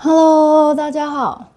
Hello，大家好。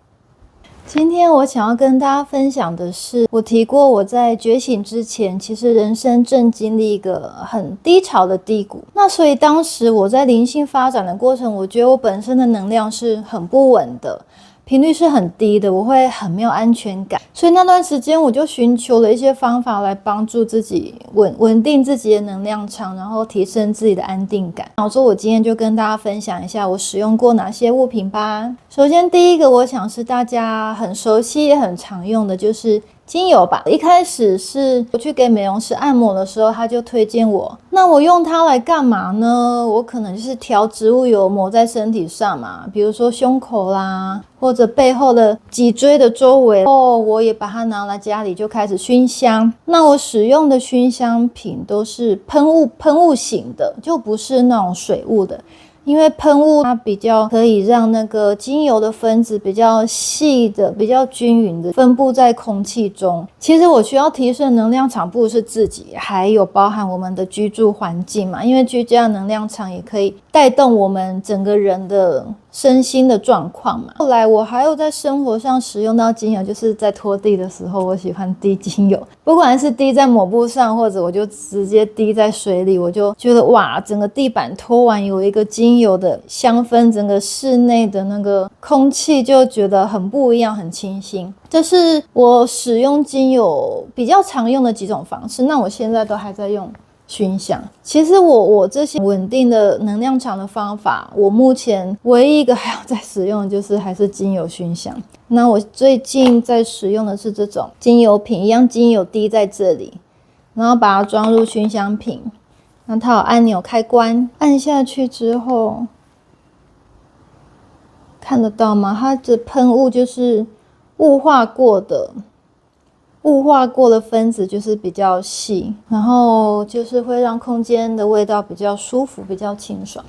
今天我想要跟大家分享的是，我提过我在觉醒之前，其实人生正经历一个很低潮的低谷。那所以当时我在灵性发展的过程，我觉得我本身的能量是很不稳的。频率是很低的，我会很没有安全感，所以那段时间我就寻求了一些方法来帮助自己稳定自己的能量场，然后提升自己的安定感。我说我今天就跟大家分享一下我使用过哪些物品吧。首先第一个，我想是大家很熟悉也很常用的，就是精油吧。一开始是我去给美容师按摩的时候，他就推荐我，那我用它来干嘛呢？我可能就是调植物油抹在身体上嘛，比如说胸口啦，或者背后的脊椎的周围。我也把它拿来家里就开始熏香。那我使用的熏香品都是喷雾型的，就不是那种水雾的。因为喷雾它比较可以让那个精油的分子比较细的、比较均匀的分布在空气中。其实我需要提升能量场，不是自己，还有包含我们的居住环境嘛。因为居家能量场也可以带动我们整个人的身心的状况嘛。后来我还有在生活上使用到精油，就是在拖地的时候，我喜欢滴精油，不管是滴在抹布上，或者我就直接滴在水里，我就觉得哇，整个地板拖完有一个精油的香氛，整个室内的那个空气就觉得很不一样，很清新。这是我使用精油比较常用的几种方式，那我现在都还在用熏香。其实我这些稳定的能量场的方法，我目前唯一一个还要在使用的就是还是精油熏香。那我最近在使用的是这种精油瓶，一样精油滴在这里，然后把它装入熏香瓶。那它有按钮开关，按下去之后，看得到吗？它的喷雾就是雾化过的分子，就是比较细，然后就是会让空间的味道比较舒服，比较清爽。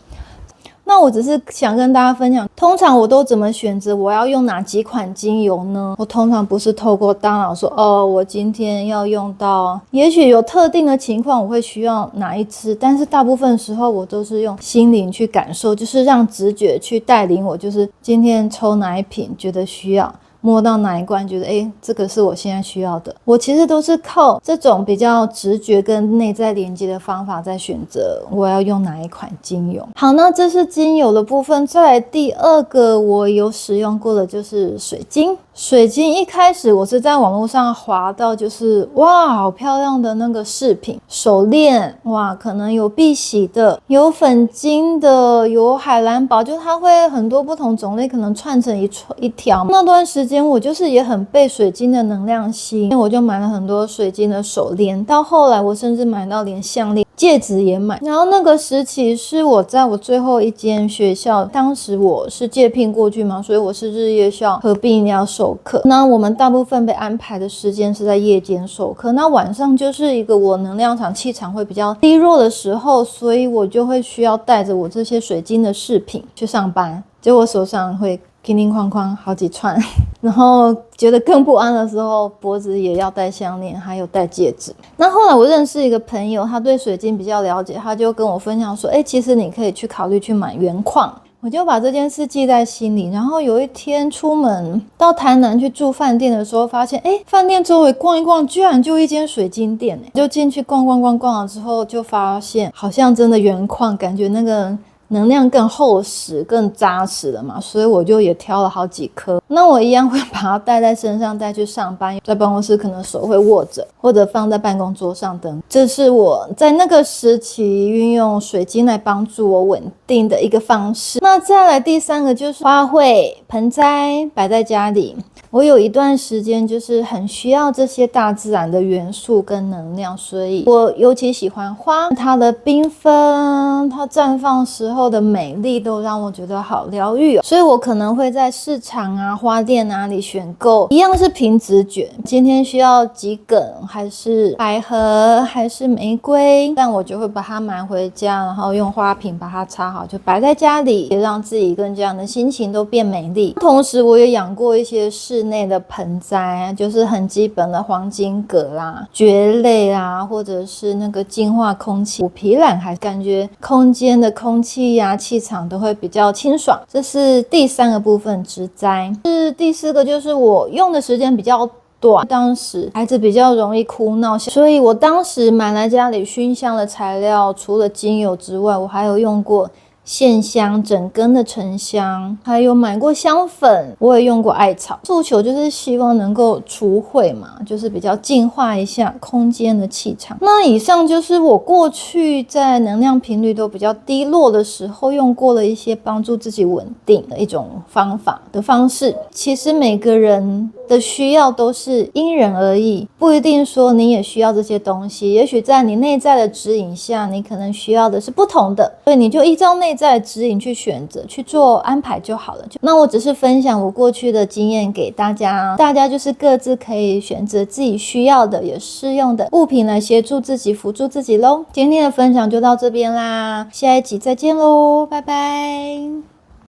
那我只是想跟大家分享，通常我都怎么选择我要用哪几款精油呢？我通常不是透过大脑说，我今天要用到，也许有特定的情况我会需要哪一支，但是大部分时候我都是用心灵去感受，就是让直觉去带领我，就是今天抽哪一瓶觉得需要，摸到哪一罐觉得这个是我现在需要的。我其实都是靠这种比较直觉跟内在连接的方法在选择我要用哪一款精油。好，那这是精油的部分。再来第二个我有使用过的就是水晶。水晶一开始我是在网络上滑到，就是哇，好漂亮的那个饰品，手链，哇，可能有碧玺的，有粉晶的，有海蓝宝，就它会很多不同种类，可能串成一条。那段时间我就是也很被水晶的能量吸引，我就买了很多水晶的手链，到后来我甚至买到连项链、戒指也买。然后那个时期是我在我最后一间学校，当时我是借聘过去嘛，所以我是日夜校合并要授课。那我们大部分被安排的时间是在夜间授课，那晚上就是一个我能量场气场会比较低弱的时候，所以我就会需要带着我这些水晶的饰品去上班，结果手上会叮叮哐哐好几串，然后觉得更不安的时候，脖子也要戴项链，还有戴戒指。那后来我认识一个朋友，他对水晶比较了解，他就跟我分享说，其实你可以去考虑去买原矿。我就把这件事记在心里，然后有一天出门到台南去住饭店的时候，发现饭店周围逛一逛，居然就一间水晶店，就进去逛了之后，就发现好像真的原矿，感觉那个能量更厚实、更扎实了嘛，所以我就也挑了好几颗。那我一样会把它带在身上，带去上班，在办公室可能手会握着，或者放在办公桌上等。这是我在那个时期运用水晶来帮助我稳定的一个方式。那再来第三个就是花卉、盆栽摆在家里。我有一段时间就是很需要这些大自然的元素跟能量，所以我尤其喜欢花，它的缤纷，它绽放时候的美丽都让我觉得好疗愈所以我可能会在市场啊、花店哪里选购，一样是凭直觉。今天需要桔梗还是百合还是玫瑰，但我就会把它买回家，然后用花瓶把它插好，就摆在家里，也让自己跟这样的心情都变美丽。同时我也养过一些室内的盆栽，就是很基本的黄金葛啦、蕨类啦，或者是那个净化空气、虎皮兰，还感觉空间的空气呀、气场都会比较清爽。这是第3个部分，植栽。第4个就是我用的时间比较短，当时孩子比较容易哭闹，所以我当时买来家里熏香的材料，除了精油之外，我还有用过线香、整根的沉香，还有买过香粉，我也用过艾草。诉求就是希望能够除秽嘛，就是比较净化一下空间的气场。那以上就是我过去在能量频率都比较低落的时候用过了一些帮助自己稳定的一种方式。其实每个人的需要都是因人而异，不一定说你也需要这些东西，也许在你内在的指引下，你可能需要的是不同的，所以你就依照内在的指引去选择去做安排就好了。那我只是分享我过去的经验给大家，大家就是各自可以选择自己需要的也适用的物品来协助自己辅助自己咯。今天的分享就到这边啦，下一集再见咯，拜拜。